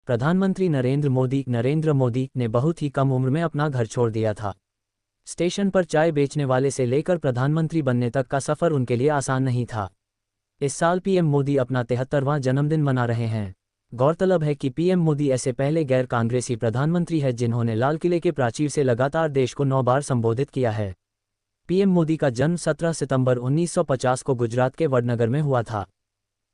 प्रधानमंत्री नरेंद्र मोदी ने बहुत ही कम उम्र में अपना घर छोड़ दिया था। स्टेशन पर चाय बेचने वाले से लेकर प्रधानमंत्री बनने तक का सफ़र उनके लिए आसान नहीं था। इस साल पीएम मोदी अपना 73वां जन्मदिन मना रहे हैं। गौरतलब है कि पीएम मोदी ऐसे पहले गैर कांग्रेसी प्रधानमंत्री हैं जिन्होंने लाल किले के प्राचीर से लगातार देश को 9 बार संबोधित किया है। पीएम मोदी का जन्म 17 सितंबर 1950 को गुजरात के वडनगर में हुआ था।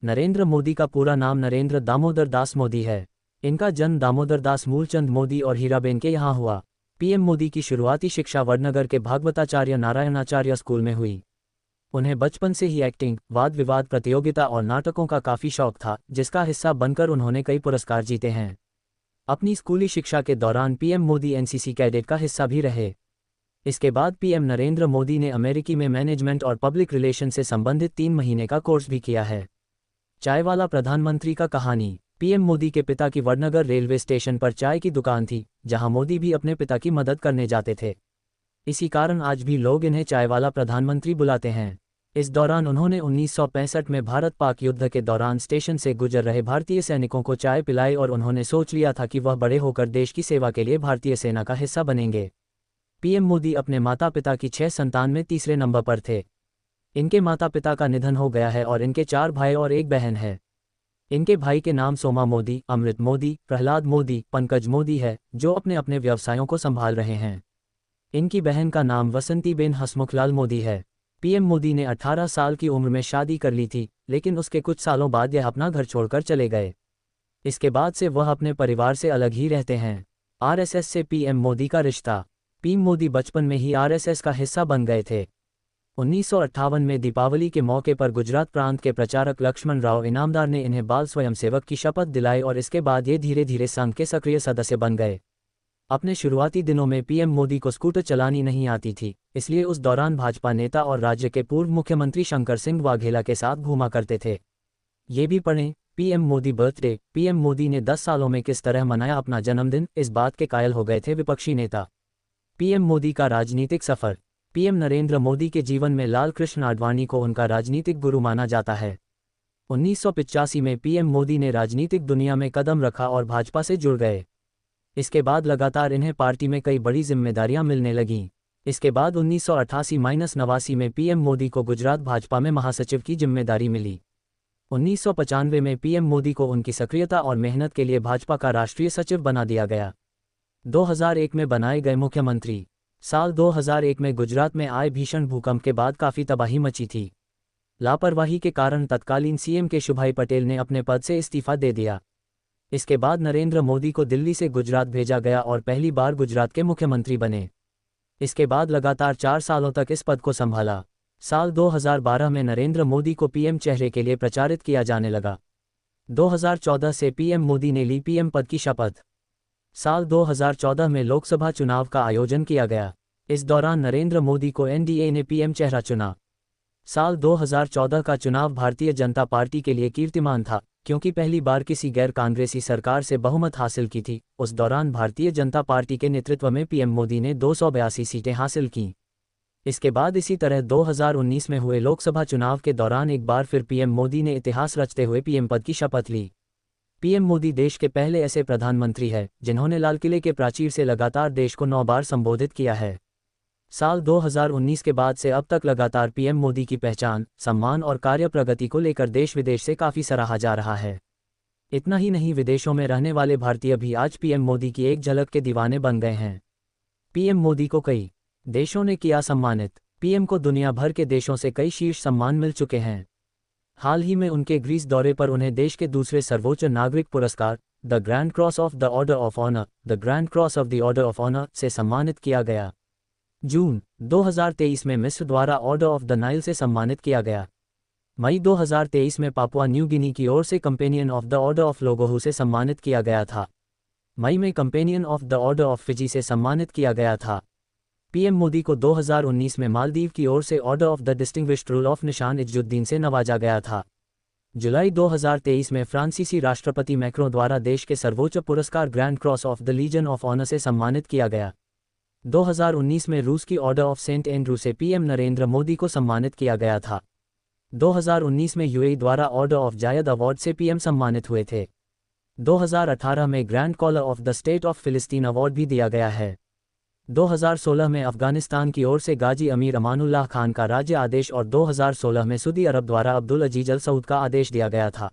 नरेंद्र मोदी का पूरा नाम नरेंद्र दामोदर दास मोदी है। इनका जन्म दामोदर दास मूलचंद मोदी और हीराबेन के यहाँ हुआ। पीएम मोदी की शुरुआती शिक्षा वडनगर के भागवताचार्य नारायणाचार्य स्कूल में हुई। उन्हें बचपन से ही एक्टिंग, वाद विवाद प्रतियोगिता और नाटकों का काफ़ी शौक था, जिसका हिस्सा बनकर उन्होंने कई पुरस्कार जीते हैं। अपनी स्कूली शिक्षा के दौरान पीएम मोदी एनसीसी कैडेट का हिस्सा भी रहे। इसके बाद पीएम नरेंद्र मोदी ने अमेरिकी में मैनेजमेंट और पब्लिक रिलेशन से संबंधित 3 महीने का कोर्स भी किया है। चाय वाला प्रधानमंत्री का कहानी। पीएम मोदी के पिता की वडनगर रेलवे स्टेशन पर चाय की दुकान थी, जहां मोदी भी अपने पिता की मदद करने जाते थे। इसी कारण आज भी लोग इन्हें चाय वाला प्रधानमंत्री बुलाते हैं। इस दौरान उन्होंने 1965 में भारत पाक युद्ध के दौरान स्टेशन से गुजर रहे भारतीय सैनिकों को चाय पिलाई और उन्होंने सोच लिया था कि वह बड़े होकर देश की सेवा के लिए भारतीय सेना का हिस्सा बनेंगे। पीएम मोदी अपने माता पिता की 6 संतान में तीसरे नंबर पर थे। इनके माता पिता का निधन हो गया है और इनके 4 भाई और 1 बहन है। इनके भाई के नाम सोमा मोदी, अमृत मोदी, प्रहलाद मोदी, पंकज मोदी है, जो अपने अपने व्यवसायों को संभाल रहे हैं। इनकी बहन का नाम वसंतीबेन हसमुखलाल मोदी है। पीएम मोदी ने 18 साल की उम्र में शादी कर ली थी, लेकिन उसके कुछ सालों बाद यह अपना घर छोड़कर चले गए। इसके बाद से वह अपने परिवार से अलग ही रहते हैं। आरएसएस से पीएम मोदी का रिश्ता। पीएम मोदी बचपन में ही आरएसएस का हिस्सा बन गए थे। 1958 में दीपावली के मौके पर गुजरात प्रांत के प्रचारक लक्ष्मण राव इनामदार ने इन्हें बाल स्वयंसेवक की शपथ दिलाई और इसके बाद ये धीरे धीरे संघ के सक्रिय सदस्य बन गए। अपने शुरुआती दिनों में पीएम मोदी को स्कूटर चलानी नहीं आती थी, इसलिए उस दौरान भाजपा नेता और राज्य के पूर्व मुख्यमंत्री शंकर सिंह वाघेला के साथ घूमा करते थे। ये भी पढ़ें, PM Modi birthday. PM Modi ने 10 सालों में किस तरह मनाया अपना जन्मदिन, इस बात के कायल हो गए थे विपक्षी नेता। पीएम मोदी का राजनीतिक सफर। पीएम नरेंद्र मोदी के जीवन में लाल कृष्ण आडवाणी को उनका राजनीतिक गुरु माना जाता है। 1985 में पीएम मोदी ने राजनीतिक दुनिया में कदम रखा और भाजपा से जुड़ गए। इसके बाद लगातार इन्हें पार्टी में कई बड़ी जिम्मेदारियां मिलने लगीं। इसके बाद 1988-89 में पीएम मोदी को गुजरात भाजपा में महासचिव की जिम्मेदारी मिली। 1995 में पीएम मोदी को उनकी सक्रियता और मेहनत के लिए भाजपा का राष्ट्रीय सचिव बना दिया गया। 2001 में बनाए गए मुख्यमंत्री। साल 2001 में गुजरात में आए भीषण भूकंप के बाद काफ़ी तबाही मची थी। लापरवाही के कारण तत्कालीन सीएम केशुभाई पटेल ने अपने पद से इस्तीफा दे दिया। इसके बाद नरेंद्र मोदी को दिल्ली से गुजरात भेजा गया और पहली बार गुजरात के मुख्यमंत्री बने। इसके बाद लगातार 4 सालों तक इस पद को संभाला। साल 2012 में नरेंद्र मोदी को पीएम चेहरे के लिए प्रचारित किया जाने लगा। 2014 से पीएम मोदी ने ली पीएम पद की शपथ। साल 2014 में लोकसभा चुनाव का आयोजन किया गया। इस दौरान नरेंद्र मोदी को एनडीए ने पीएम चेहरा चुना। साल 2014 का चुनाव भारतीय जनता पार्टी के लिए कीर्तिमान था, क्योंकि पहली बार किसी गैर कांग्रेसी सरकार से बहुमत हासिल की थी। उस दौरान भारतीय जनता पार्टी के नेतृत्व में पीएम मोदी ने 282 सीटें हासिल कीं। इसके बाद इसी तरह 2019 में हुए लोकसभा चुनाव के दौरान एक बार फिर पीएम मोदी ने इतिहास रचते हुए पीएम पद की शपथ ली। पीएम मोदी देश के पहले ऐसे प्रधानमंत्री हैं जिन्होंने लाल किले के प्राचीर से लगातार देश को 9 बार संबोधित किया है। साल 2019 के बाद से अब तक लगातार पीएम मोदी की पहचान, सम्मान और कार्य प्रगति को लेकर देश विदेश से काफ़ी सराहा जा रहा है। इतना ही नहीं, विदेशों में रहने वाले भारतीय भी आज पीएम मोदी की एक झलक के दीवाने बन गए हैं। पीएम मोदी को कई देशों ने किया सम्मानित। पीएम को दुनिया भर के देशों से कई शीर्ष सम्मान मिल चुके हैं। हाल ही में उनके ग्रीस दौरे पर उन्हें देश के दूसरे सर्वोच्च नागरिक पुरस्कार the grand cross of the order of honour, the grand cross of the order of honour से सम्मानित किया गया। जून 2023 में मिस्र द्वारा ऑर्डर ऑफ द नाइल से सम्मानित किया गया। मई 2023 में पापुआ न्यू गिनी की ओर से companion of the order of लोगोहू से सम्मानित किया गया था। मई में companion of the order of Fiji से सम्मानित किया गया था। पीएम मोदी को 2019 में मालदीव की ओर से order of the distinguished rule of निशान इज्जुद्दीन से नवाजा गया था। जुलाई 2023 में फ्रांसीसी राष्ट्रपति मैक्रों द्वारा देश के सर्वोच्च पुरस्कार grand cross of the legion of honour से सम्मानित किया गया। 2019 में रूस की ऑर्डर ऑफ सेंट एंड्रू से पीएम नरेंद्र मोदी को सम्मानित किया गया था। 2019 में यूएई द्वारा ऑर्डर ऑफ जायद अवार्ड से पीएम सम्मानित हुए थे। 2018 में grand collar of the state of फिलिस्तीन अवार्ड भी दिया गया है। 2016 में अफगानिस्तान की ओर से गाजी अमीर अमानुल्लाह खान का राज्य आदेश और 2016 में सऊदी अरब द्वारा अब्दुल अजीज अल सऊद का आदेश दिया गया था।